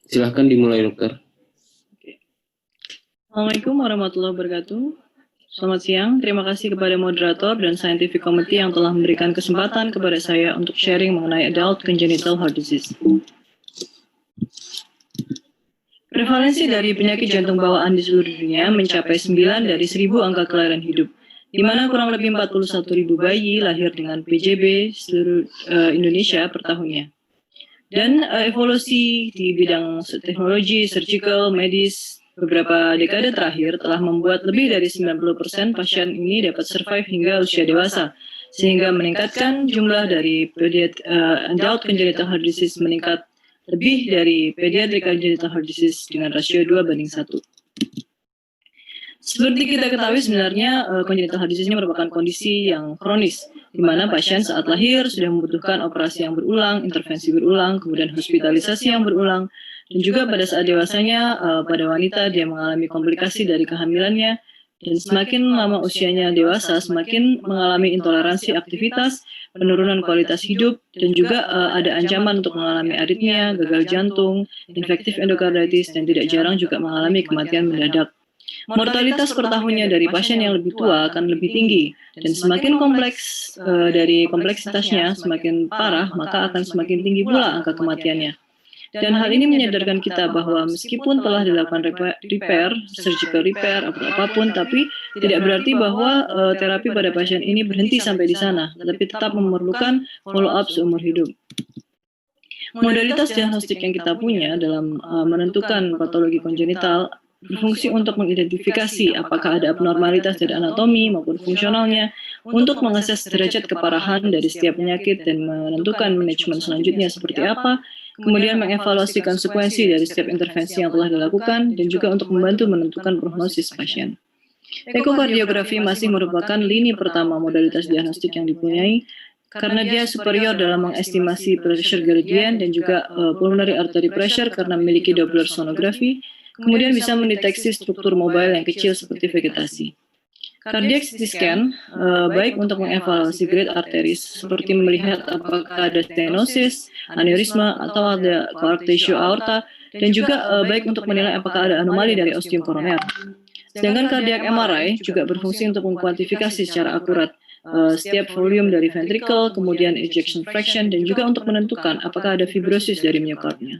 Silahkan dimulai, dokter. Assalamualaikum warahmatullahi wabarakatuh. Selamat siang, terima kasih kepada moderator dan scientific committee yang telah memberikan kesempatan kepada saya untuk sharing mengenai adult congenital heart disease. Prevalensi dari penyakit jantung bawaan di seluruh dunia mencapai 9 dari 1000 angka kelahiran hidup, di mana kurang lebih 41.000 bayi lahir dengan PJB seluruh Indonesia per tahunnya. Dan evolusi di bidang teknologi, surgical, medis, beberapa dekade terakhir telah membuat lebih dari 90% pasien ini dapat survive hingga usia dewasa, sehingga meningkatkan jumlah dari adult congenital heart disease meningkat lebih dari pediatric congenital heart disease dengan rasio 2:1. Seperti kita ketahui sebenarnya congenital heart disease ini merupakan kondisi yang kronis, di mana pasien saat lahir sudah membutuhkan operasi yang berulang, intervensi berulang, kemudian hospitalisasi yang berulang, dan juga pada saat dewasanya pada wanita dia mengalami komplikasi dari kehamilannya, dan semakin lama usianya dewasa semakin mengalami intoleransi aktivitas, penurunan kualitas hidup, dan juga ada ancaman untuk mengalami aritmia, gagal jantung, infektif endokarditis, dan tidak jarang juga mengalami kematian mendadak. Mortalitas per tahunnya dari pasien yang lebih tua akan lebih tinggi, dan semakin kompleks dari kompleksitasnya semakin parah, maka akan semakin tinggi pula angka kematiannya. Dan hal ini menyadarkan kita bahwa meskipun telah dilakukan repair, surgical repair, atau apapun, tapi tidak berarti bahwa terapi pada pasien ini berhenti sampai di sana, tetapi tetap memerlukan follow-up seumur hidup. Modalitas diagnostik yang kita punya dalam menentukan patologi kongenital berfungsi untuk mengidentifikasi apakah ada abnormalitas dari anatomi maupun fungsionalnya, untuk mengakses derajat keparahan dari setiap penyakit dan menentukan manajemen selanjutnya seperti apa, kemudian mengevaluasi konsekuensi dari setiap intervensi yang telah dilakukan, dan juga untuk membantu menentukan prognosis pasien. Ekokardiografi masih merupakan lini pertama modalitas diagnostik yang dipunyai, karena dia superior dalam mengestimasi pressure gradient dan juga pulmonary artery pressure karena memiliki Doppler sonografi, kemudian bisa mendeteksi struktur mobile yang kecil seperti vegetasi. Cardiac CT scan baik untuk mengevaluasi great arteries seperti melihat apakah ada stenosis, aneurisma, atau ada coarctatio aorta, dan juga baik untuk menilai apakah ada anomali dari ostium koroner. Sedangkan cardiac MRI juga berfungsi untuk mengkuantifikasi secara akurat setiap volume dari ventricle, kemudian ejection fraction, dan juga untuk menentukan apakah ada fibrosis dari miokardnya.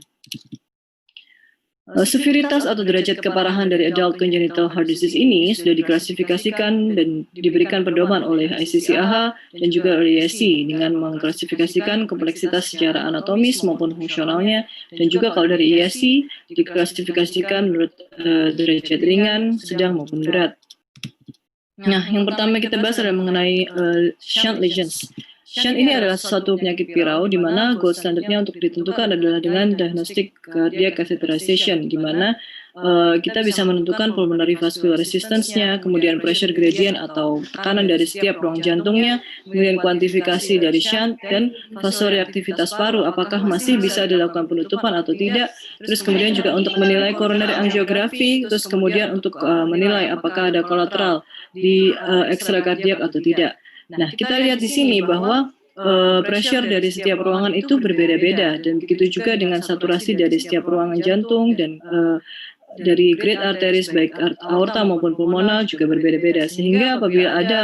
Severitas atau derajat keparahan dari adult congenital heart disease ini sudah diklasifikasikan dan diberikan pedoman oleh ICCAH dan juga oleh ISC dengan mengklasifikasikan kompleksitas secara anatomis maupun fungsionalnya, dan juga kalau dari ISC diklasifikasikan menurut derajat ringan, sedang maupun berat. Nah, yang pertama kita bahas adalah mengenai shunt lesions. Shunt ini adalah suatu penyakit pirau di mana gold standardnya untuk ditentukan adalah dengan diagnostic cardiac catheterization, di mana kita bisa menentukan pulmonary vascular resistance-nya, kemudian pressure gradient atau tekanan dari setiap ruang jantungnya, kemudian kuantifikasi dari shunt, dan vasoreaktivitas paru, apakah masih bisa dilakukan penutupan atau tidak, terus kemudian juga untuk menilai coronary angiography, terus kemudian untuk menilai apakah ada kolateral di ekstrakardiak atau tidak. Nah, kita lihat di sini bahwa pressure dari setiap ruangan itu berbeda-beda, dan begitu juga dengan saturasi dari setiap ruangan jantung, dan dari great arteries baik aorta maupun pulmonal juga berbeda-beda, sehingga apabila ada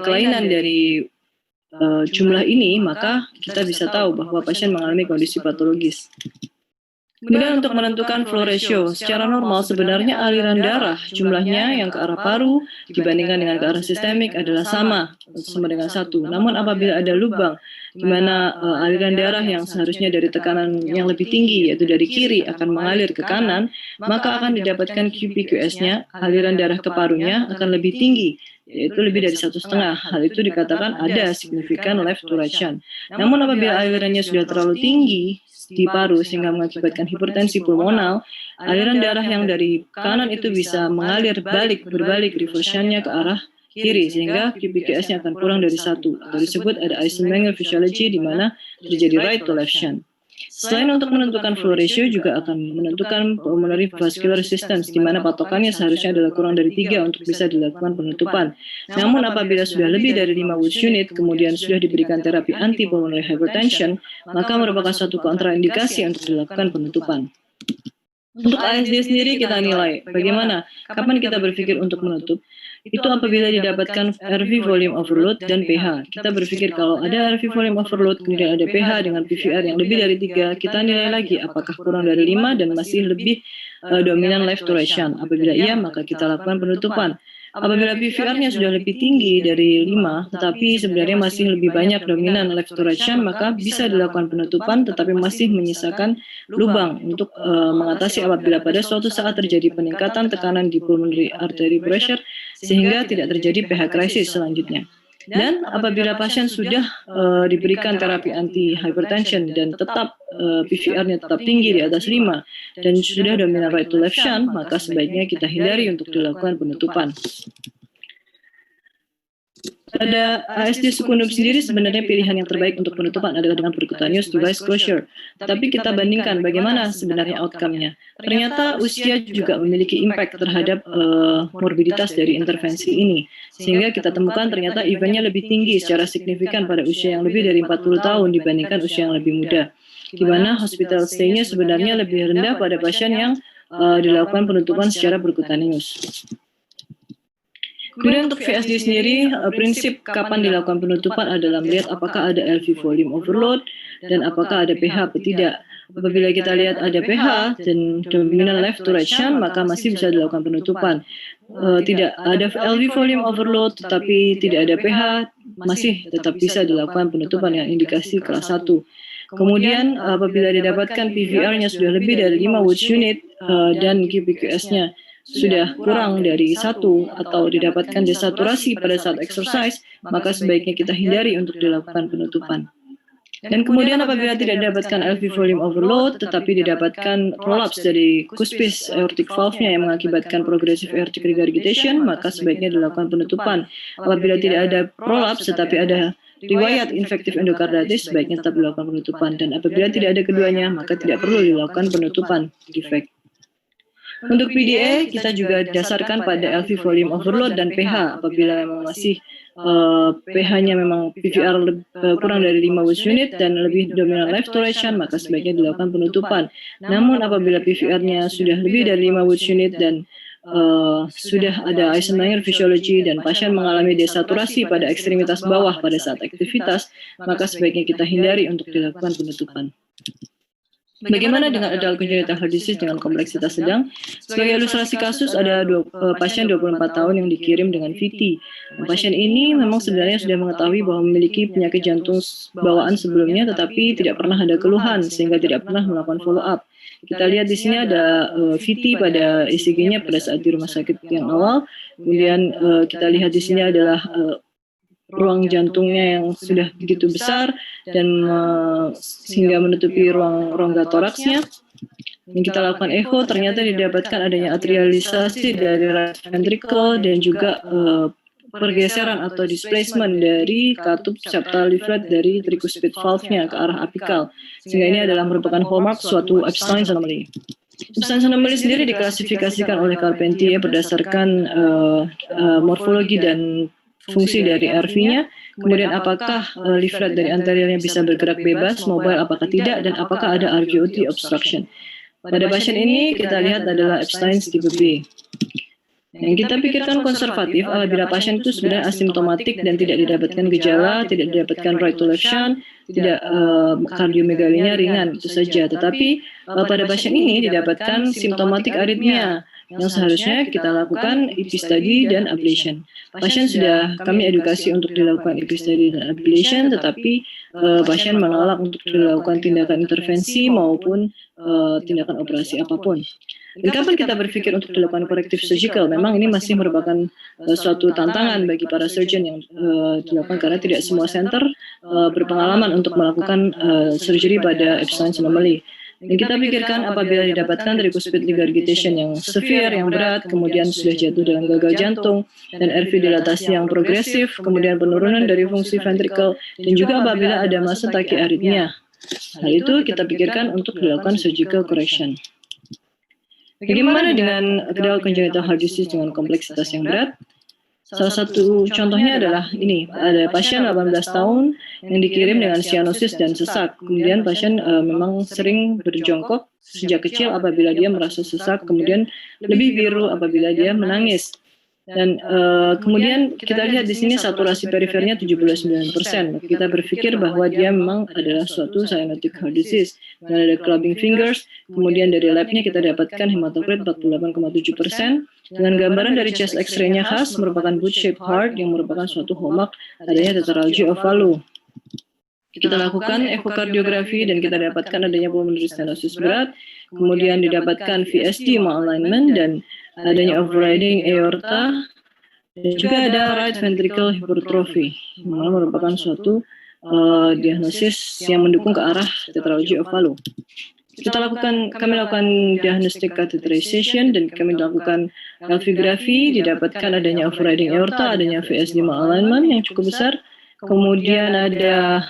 kelainan dari jumlah ini, maka kita bisa tahu bahwa pasien mengalami kondisi patologis. Kemudian untuk menentukan flow ratio, secara normal sebenarnya aliran darah jumlahnya yang ke arah paru dibandingkan dengan ke arah sistemik adalah sama dengan 1. Namun apabila ada lubang di mana aliran darah yang seharusnya dari tekanan yang lebih tinggi yaitu dari kiri akan mengalir ke kanan, maka akan didapatkan QPQS-nya, aliran darah ke parunya akan lebih tinggi, yaitu lebih dari 1,5. Hal itu dikatakan ada signifikan left to right shunt. Namun apabila alirannya sudah terlalu tinggi di paru sehingga mengakibatkan hipertensi pulmonal, aliran darah yang dari kanan itu bisa mengalir berbalik reversionnya ke arah kiri, sehingga QPQS-nya akan kurang dari 1, atau disebut ada Eisenmenger physiology di mana terjadi right to left shunt. Selain untuk menentukan flow ratio, juga akan menentukan pulmonary vascular resistance, di mana patokannya seharusnya adalah kurang dari 3 untuk bisa dilakukan penutupan. Namun apabila sudah lebih dari 5 Wood unit, kemudian sudah diberikan terapi anti-pulmonary hypertension, maka merupakan suatu kontraindikasi untuk dilakukan penutupan. Untuk ASD sendiri kita nilai bagaimana, kapan kita berpikir untuk menutup, itu apabila didapatkan RV volume overload dan pH. Kita berpikir kalau ada RV volume overload, kemudian ada pH dengan PVR yang lebih dari 3, kita nilai lagi apakah kurang dari 5 dan masih lebih dominan left to right shunt. Apabila iya, maka kita lakukan penutupan. Apabila PVR-nya sudah lebih tinggi dari 5, tetapi sebenarnya masih lebih banyak dominan left to right shunt, maka bisa dilakukan penutupan tetapi masih menyisakan lubang untuk mengatasi apabila pada suatu saat terjadi peningkatan tekanan di pulmonary artery pressure sehingga tidak terjadi pH crisis selanjutnya. Dan apabila pasien sudah diberikan terapi anti-hypertension dan tetap PVR-nya tetap tinggi di atas 5 dan sudah dominan right to left shunt, maka sebaiknya kita hindari untuk dilakukan penutupan. Pada ASD sekundum sendiri sebenarnya pilihan yang terbaik untuk penutupan adalah dengan percutaneous device closure. Tapi kita bandingkan bagaimana sebenarnya outcome-nya. Ternyata usia juga memiliki impact terhadap morbiditas dari intervensi ini. Sehingga kita temukan ternyata eventnya lebih tinggi secara signifikan pada usia yang lebih dari 40 tahun dibandingkan usia yang lebih muda. Di mana hospital stay-nya sebenarnya lebih rendah pada pasien yang dilakukan penutupan secara percutaneous. Kemudian untuk VSD sendiri, prinsip kapan dilakukan penutupan adalah melihat apakah ada LV volume overload dan apakah ada pH atau tidak. Apabila kita lihat ada pH dan dominan left to right shunt, maka masih bisa dilakukan penutupan. Tidak ada LV volume overload tetapi tidak ada pH, masih tetap bisa dilakukan penutupan yang indikasi kelas 1. Kemudian apabila didapatkan PVR-nya sudah lebih dari 5 Wood unit dan QPQS-nya sudah kurang dari 1 atau didapatkan desaturasi pada saat exercise, maka sebaiknya kita hindari untuk dilakukan penutupan. Dan kemudian apabila tidak didapatkan LV volume overload, tetapi didapatkan prolapse dari cuspis aortic valve-nya yang mengakibatkan progressive aortic regurgitation, maka sebaiknya dilakukan penutupan. Apabila tidak ada prolapse tetapi ada riwayat infektif endokarditis, sebaiknya tetap dilakukan penutupan. Dan apabila tidak ada keduanya, maka tidak perlu dilakukan penutupan defect. Untuk PDA, kita juga didasarkan pada LV volume overload dan pH. Apabila memang masih pH-nya memang PVR kurang dari 5 Wood unit dan lebih dominan left to right shunt, maka sebaiknya dilakukan penutupan. Namun apabila PVR-nya sudah lebih dari 5 Wood unit dan sudah ada Eisenmenger physiology dan pasien mengalami desaturasi pada ekstremitas bawah pada saat aktivitas, maka sebaiknya kita hindari untuk dilakukan penutupan. Bagaimana dengan adult congenital heart disease dengan kompleksitas sedang? Sebagai ilustrasi kasus, ada pasien 24 tahun yang dikirim dengan VT. Pasien ini memang sebenarnya sudah mengetahui bahwa memiliki penyakit jantung bawaan sebelumnya, tetapi tidak pernah ada keluhan sehingga tidak pernah melakukan follow up. Kita lihat di sini ada VT pada ECG-nya pada saat di rumah sakit yang awal. Kemudian kita lihat di sini adalah ruang jantungnya yang sudah begitu besar dan sehingga menutupi ruang rongga toraksnya. Dan kita lakukan echo, ternyata didapatkan adanya atrialisasi dari right ventricle dan juga pergeseran atau displacement dari katup septal leaflet dari tricuspid valve-nya ke arah apikal. Sehingga ini adalah merupakan hallmark suatu Epstein's anomaly. Epstein's anomaly sendiri diklasifikasikan oleh Carpentier berdasarkan morfologi dan fungsi dari RV-nya, kemudian apakah leaflet dari anteriornya bisa bergerak bebas, mobile apakah tidak, dan apakah ada RVOT obstruction. Pada pasien ini kita lihat adalah Epstein's tipe B. Yang kita pikirkan konservatif apabila pasien itu sebenarnya asimptomatik dan tidak didapatkan gejala, tidak didapatkan right to left shunt, tidak kardiomegalinya ringan, itu saja. Tetapi pada pasien ini didapatkan simptomatik aritmia, yang seharusnya kita lakukan EP study dan ablation. Pasien sudah kami edukasi untuk dilakukan EP study dan ablation, tetapi pasien menolak untuk dilakukan tindakan intervensi maupun tindakan operasi apapun. Dan kapan kita berpikir untuk dilakukan corrective surgical? Memang ini masih merupakan suatu tantangan bagi para surgeon yang dilakukan karena tidak semua center berpengalaman untuk melakukan surgery pada Epstein's anomaly. Dan kita pikirkan apabila didapatkan tricuspid regurgitation yang severe, yang berat, kemudian sudah jatuh dalam gagal jantung, dan RV dilatasi yang progresif, kemudian penurunan dari fungsi ventricle, dan juga apabila ada masa tachyarrhythmia. Hal itu kita pikirkan untuk dilakukan surgical correction. Bagaimana dengan adult congenital heart disease dengan kompleksitas yang berat? Salah satu contohnya adalah ini, ada pasien 18 tahun yang dikirim dengan cyanosis dan sesak. Kemudian pasien memang sering berjongkok sejak kecil apabila dia merasa sesak, kemudian lebih biru apabila dia menangis. Dan kemudian kita lihat di sini saturasi perifernya 79%. Kita berpikir bahwa dia memang adalah suatu cyanotic heart disease. Dan ada clubbing fingers, kemudian dari labnya kita dapatkan hematokrit 48,7%. Dengan gambaran dari chest x-ray-nya khas merupakan boot-shaped heart yang merupakan suatu hallmark adanya tetralogy of Fallot. Kita lakukan ekokardiografi dan kita dapatkan adanya pulmonary stenosis berat, kemudian didapatkan VSD malalignment dan adanya overriding aorta, dan juga ada right ventricle hypertrophy, yang merupakan suatu diagnosis yang mendukung ke arah tetralogy of Fallot. Kami lakukan diagnostic catheterization dan kami lakukan LV-grafi, didapatkan adanya overriding aorta, adanya VSD malalignment yang cukup besar. Kemudian ada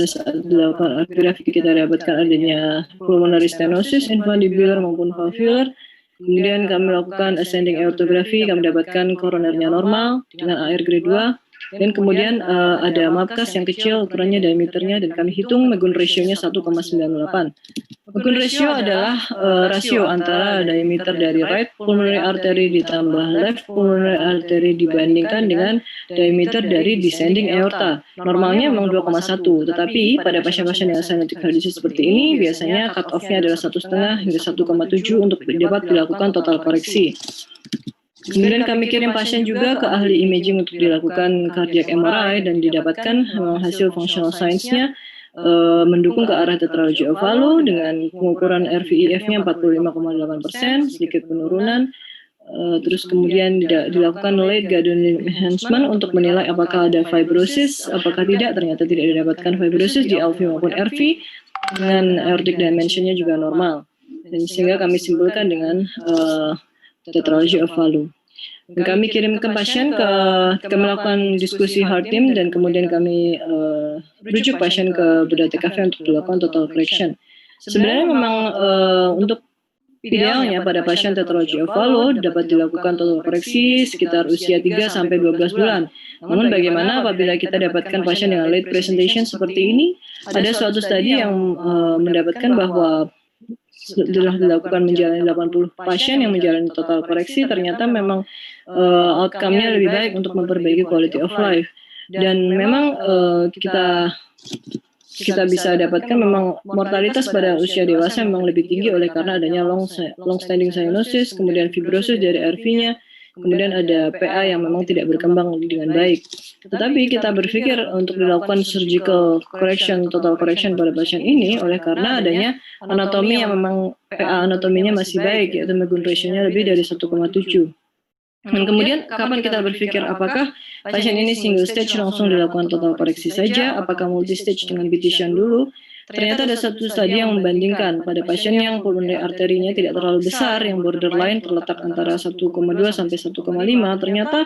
saat dilakukan LV-grafi kita dapatkan adanya pulmonary stenosis infundibular maupun valvular. Kemudian kami lakukan ascending aortography, kami dapatkan koronernya normal dengan AR grade 2. Dan kemudian ada mapkas yang kecil, ukurannya diameternya, dan kami hitung Magun ratio-nya 1,98. Magun ratio adalah rasio antara diameter dari right pulmonary artery ditambah left pulmonary artery dibandingkan dengan diameter dari descending aorta. Normalnya memang 2,1, tetapi pada pasien-pasien yang cyanotic heart disease seperti ini, biasanya cut off-nya adalah 1,5 hingga 1,7 untuk dapat dilakukan total koreksi. Kemudian kami kirim pasien juga ke ahli imaging untuk dilakukan cardiac MRI dan didapatkan hasil functional science-nya mendukung ke arah tetralogy of Fallot dengan pengukuran RVEF-nya 45,8%, sedikit penurunan. Terus kemudian dilakukan late gadolinium enhancement untuk menilai apakah ada fibrosis, apakah tidak, ternyata tidak didapatkan fibrosis di LV maupun RV, dengan aortic dimension-nya juga normal. Dan sehingga kami simpulkan dengan tetralogy of Fallot. Dan kami kirimkan pasien kami melakukan diskusi heart team dan kemudian kami rujuk pasien ke bedah TKV untuk dilakukan total correction. Sebenarnya memang untuk idealnya pada pasien tetralogy of Fallot dapat dilakukan total koreksi sekitar usia 3-12 bulan. Namun bagaimana apabila kita dapatkan pasien dengan late presentation seperti ini, ada suatu studi yang mendapatkan bahwa setelah dilakukan menjalani 80 pasien yang menjalani total koreksi, ternyata memang outcome-nya lebih baik untuk memperbaiki quality of life. Dan memang kita bisa dapatkan memang mortalitas pada usia dewasa memang lebih tinggi oleh karena adanya long standing cyanosis, kemudian fibrosis dari RV-nya, kemudian ada PA yang memang tidak berkembang dengan baik. Tetapi kita berpikir untuk dilakukan surgical correction, total correction pada pasien ini oleh karena adanya anatomi yang memang PA anatominya masih baik, yaitu Magun ratio-nya lebih dari 1,7. Dan kemudian kapan kita berpikir apakah pasien ini single stage langsung dilakukan total koreksi saja, apakah multi stage dengan BT-shunt dulu? Ternyata ada satu studi yang membandingkan pada pasien yang pulmonary arterinya tidak terlalu besar, yang borderline terletak antara 1,2 sampai 1,5, ternyata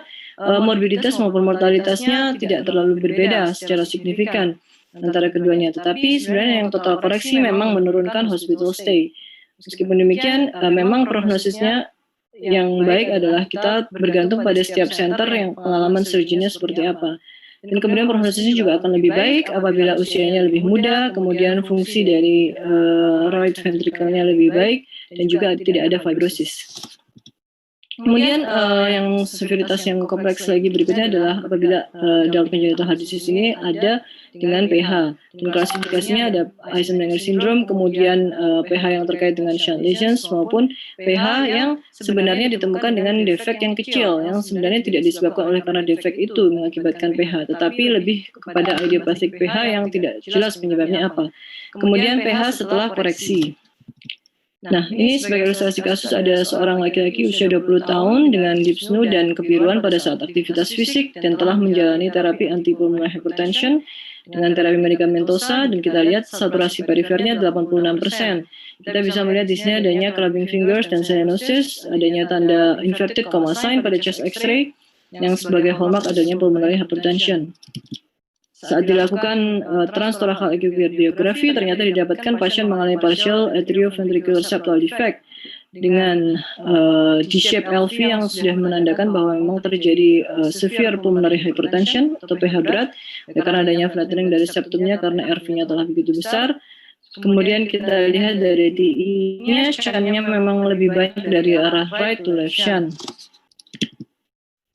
morbiditas maupun mortalitasnya tidak terlalu berbeda secara signifikan antara keduanya. Tetapi sebenarnya yang total koreksi memang menurunkan hospital stay. Meskipun demikian, memang prognosisnya yang baik adalah kita bergantung pada setiap center yang pengalaman surgeonnya seperti apa. Dan kemudian prognosisnya juga akan lebih baik apabila usianya lebih muda, kemudian fungsi dari right ventricle-nya lebih baik, dan juga tidak ada fibrosis. Kemudian yang severitas yang kompleks lagi berikutnya adalah apabila adult congenital heart disease ini ada dengan PH. Dan klasifikasinya ada Eisenmenger syndrome, kemudian PH yang terkait dengan shunt lesions maupun PH yang sebenarnya ditemukan dengan defek yang kecil yang sebenarnya tidak disebabkan oleh karena defek itu mengakibatkan PH, tetapi lebih kepada idiopathic PH yang tidak jelas penyebabnya apa. Kemudian PH setelah koreksi. Nah, ini sebagai ilustrasi kasus ada seorang laki-laki usia 20 tahun dengan dyspnea dan kebiruan pada saat aktivitas fisik dan telah menjalani terapi antipulmonary hypertension dengan terapi medikamentosa dan kita lihat saturasi perifernya 86%. Kita bisa melihat di sini adanya clubbing fingers dan cyanosis, adanya tanda inverted coma sign pada chest X-ray yang sebagai hallmark adanya pulmonary hypertension. saat dilakukan transtoracal echocardiografi ternyata didapatkan pasien mengalami partial atrioventricular septal defect dengan D-shape LV yang sudah menandakan bahwa memang terjadi severe pulmonary hypertension atau PH berat karena adanya flattening dari septumnya karena RV-nya telah begitu besar. Kemudian kita lihat dari TI-nya, shunt-nya memang lebih banyak dari arah right to left shunt.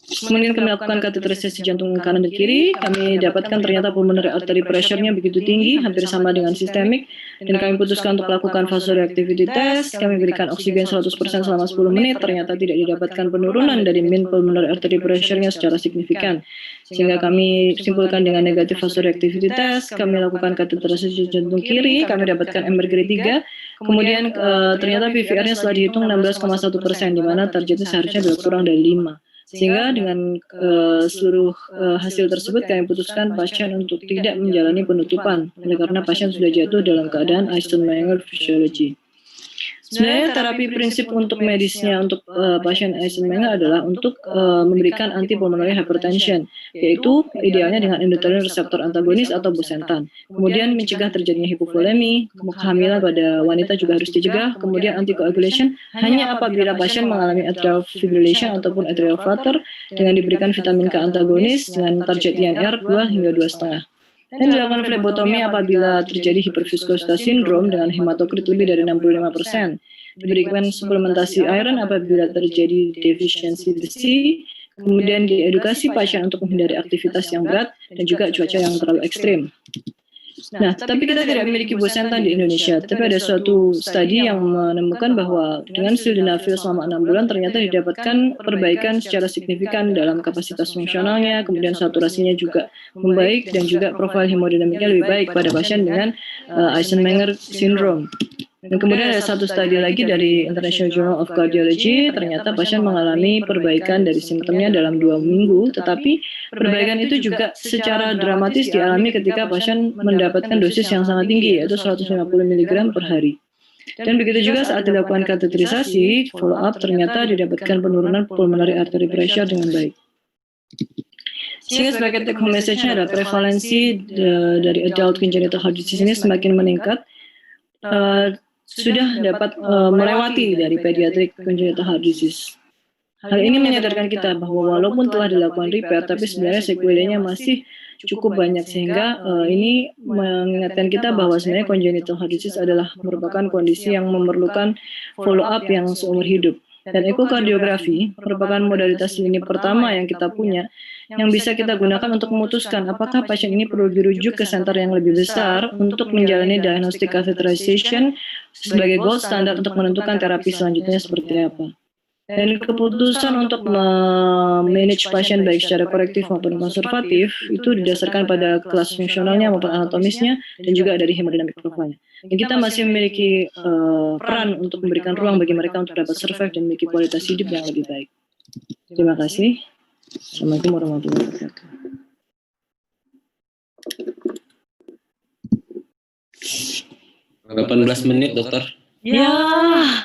Kemudian kami lakukan kateterisasi jantung kanan dan kiri. Kami dapatkan ternyata pulmonary artery pressure-nya begitu tinggi, hampir sama dengan sistemik. Dan kami putuskan untuk melakukan vasoreactivity test. Kami berikan oksigen 100% selama 10 menit. Ternyata tidak didapatkan penurunan dari mean pulmonary artery pressure-nya secara signifikan. Sehingga kami simpulkan dengan negatif vasoreactivity test. Kami lakukan kateterisasi jantung kiri. Kami dapatkan MR grade 3. Kemudian ternyata PVR-nya setelah dihitung 16,1%, di mana targetnya seharusnya adalah kurang dari 5. Sehingga dengan seluruh hasil tersebut kami putuskan pasien untuk tidak menjalani penutupan oleh karena pasien sudah jatuh dalam keadaan Eisenmenger physiology. Sebenarnya terapi prinsip untuk medisnya untuk pasien Eisenmenger adalah untuk memberikan antipulmonary hypertension, yaitu idealnya dengan endothelin reseptor antagonis atau bosentan. Kemudian mencegah terjadinya hipovolemi, kehamilan pada wanita juga harus dicegah. Kemudian anticoagulation hanya apabila pasien mengalami atrial fibrillation ataupun atrial flutter dengan diberikan vitamin K antagonis dengan target INR 2 hingga 2,5. Dan dilakukan flebotomi apabila terjadi hiperviskositas sindrom dengan hematokrit lebih dari 65%. Diberikan suplementasi iron apabila terjadi defisiensi besi. Kemudian diedukasi pasien untuk menghindari aktivitas yang berat dan juga cuaca yang terlalu ekstrim. Nah, tapi kita tidak memiliki bosentan di Indonesia. Tapi ada suatu studi yang menemukan bahwa dengan sildenafil selama 6 bulan ternyata didapatkan perbaikan secara signifikan dalam kapasitas fungsionalnya, kemudian saturasinya juga membaik dan juga profil hemodinamiknya lebih baik pada pasien dengan Eisenmenger syndrome. Dan kemudian ada satu studi lagi dari International Journal of Cardiology, ternyata pasien mengalami perbaikan dari simptomnya dalam 2 minggu, tetapi perbaikan itu juga secara dramatis dialami ketika pasien mendapatkan dosis yang sangat tinggi, yaitu 150 mg per hari. Dan begitu juga saat dilakukan kateterisasi, follow up ternyata didapatkan penurunan pulmonary artery pressure dengan baik. Sehingga sebagai take home message-nya adalah prevalensi dari adult congenital heart disease ini semakin meningkat, sudah dapat melewati dari pediatric congenital heart disease. Hal ini menyadarkan kita bahwa walaupun telah dilakukan repair, tapi sebenarnya sekuelanya masih cukup banyak, sehingga ini mengingatkan kita bahwa sebenarnya congenital heart disease adalah merupakan kondisi yang memerlukan follow up yang seumur hidup. Dan ekokardiografi merupakan modalitas lini pertama yang kita punya, yang bisa kita gunakan untuk memutuskan apakah pasien ini perlu dirujuk ke center yang lebih besar untuk menjalani diagnostic catheterization sebagai gold standar untuk menentukan terapi selanjutnya seperti apa. Dan keputusan untuk manage pasien baik secara korektif maupun konservatif itu didasarkan pada kelas fungsionalnya maupun anatomisnya dan juga dari hemodinamik profilnya. Dan kita masih memiliki peran untuk memberikan ruang bagi mereka untuk dapat survive dan memiliki kualitas hidup yang lebih baik. Terima kasih. Assalamualaikum warahmatullahi wabarakatuh. 18 menit, dokter. Ya.